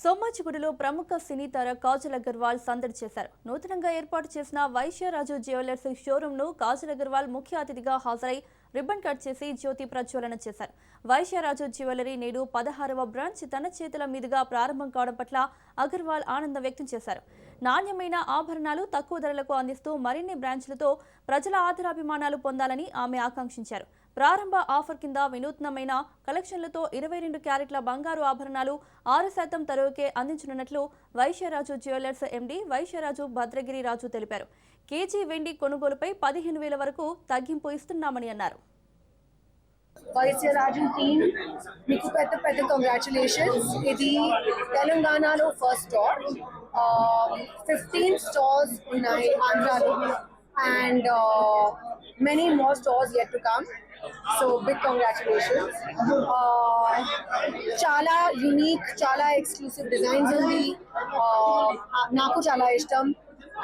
సోమాజిగూడలో ప్రముఖ సినీ తార కాజల్ అగర్వాల్ సందడి చేశారు. నూతనంగా ఏర్పాటు చేసిన వైశ్యరాజు జ్యువెలర్స్ షోరూమ్ ను కాజల్ అగర్వాల్ ముఖ్య అతిథిగా హాజరై రిబ్బన్ కట్ చేసి జ్యోతి ప్రజ్వలన చేశారు. వైశ్యరాజు జ్యువెలరీ నేడు 16వ బ్రాంచ్ తన చేతుల మీదుగా ప్రారంభం కావడం పట్ల అగర్వాల్ ఆనందం వ్యక్తం చేశారు. నాణ్యమైన ఆభరణాలు తక్కువ ధరలకు అందిస్తూ మరిన్ని బ్రాంచ్లతో ప్రజల ఆదరాభిమానాలు పొందాలని ఆమె ఆకాంక్షించారు. ప్రారంభ ఆఫర్ కింద వినూత్నమైన కలెక్షన్లతో 22 క్యారెట్ల బంగారు ఆభరణాలు 6% తరుగుకే అందించనున్నట్లు వైశ్యరాజు జ్యువెలర్స్ ఎండీ వైశ్యరాజు భద్రగిరి రాజు తెలిపారు. కేజీ వెండి కొనుగోలుపై 15,000 వరకు తగ్గింపు ఇస్తున్నామని అన్నారు. వైశ్యరాజు టీమ్ మీకు పెద్ద కంగ్రాచులేషన్స్. ఇది తెలంగాణలో ఫస్ట్ స్టోర్. 15 స్టోర్స్ ఉన్నాయి ఆంధ్రాలో and many more stores yet to come, so big congratulations. Chala unique, chala exclusive designs undi, naku chala ishtam,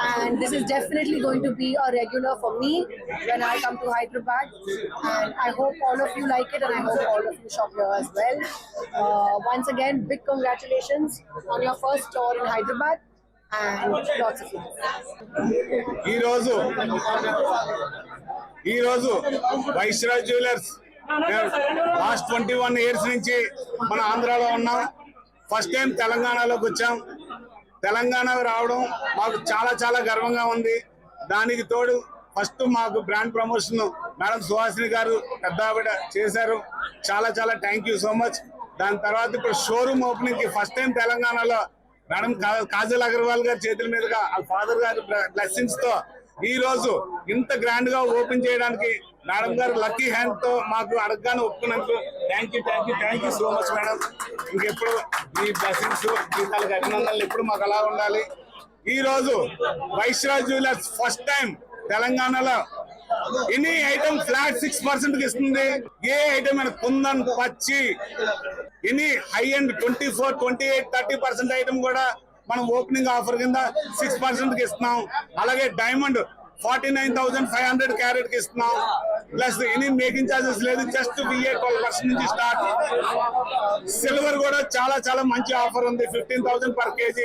and this is definitely going to be a regular for me when I come to Hyderabad, and I hope all of you like it and I hope all of you shop here as well. Once again, big congratulations on your first store in Hyderabad and lots of love. ఈ రోజు వైశ్యరాజ్ jewellers last 21 years నుంచి మన ఆంధ్రాలో ఉన్నాం. First time తెలంగాణలోకి వచ్చాం. తెలంగాణకు రావడం మాకు చాలా గర్వంగా ఉంది. దానికి తోడు ఫస్ట్ మాకు బ్రాండ్ ప్రమోషన్ మేడం సుహాసిని గారు పెద్ద ఆవిడ చేశారు. చాలా థ్యాంక్ యూ సో మచ్. దాని తర్వాత ఇప్పుడు షోరూమ్ ఓపెనింగ్ కి ఫస్ట్ టైం తెలంగాణలో మేడం కాజల్ అగర్వాల్ గారి చేతుల మీదుగా ఫాదర్ గారి బ్లెస్సింగ్స్ తో ఈ రోజు ఇంత గ్రాండ్ గా ఓపెన్ చేయడానికి మేడం గారు లక్కీ హ్యాండ్ తో మాకు అడగగానే ఒప్పుకున్నందుకు thank you so much madam. ఇంకెప్పుడు ఈ బ్లెస్సింగ్స్ జీతాలకు అభినందనలు ఎప్పుడు మాకు అలా ఉండాలి. ఈ రోజు వైశ్యరాజ్ జ్యువెలర్స్ ఫస్ట్ టైం తెలంగాణలో ఎనీ ఐటమ్ ఫ్లాట్ 6% ఇస్తుంది. ఏ ఐటమ్ అయినా కుందన్ పచ్చి ఎనీ హై అండ్ 24, 28, 30% ఐటమ్ కూడా మనం ఓపెనింగ్ ఆఫర్ కింద 6% కి ఇస్తున్నాం. అలాగే డైమండ్ 49,500 క్యారెట్ కి ఇస్తున్నాం. ప్లస్ ఎనీ మేకింగ్ చార్జెస్ లేదు, జస్ట్ VA 12% నుంచి స్టార్ట్. సిల్వర్ కూడా చాలా మంచి ఆఫర్ ఉంది, 15,000 per kg.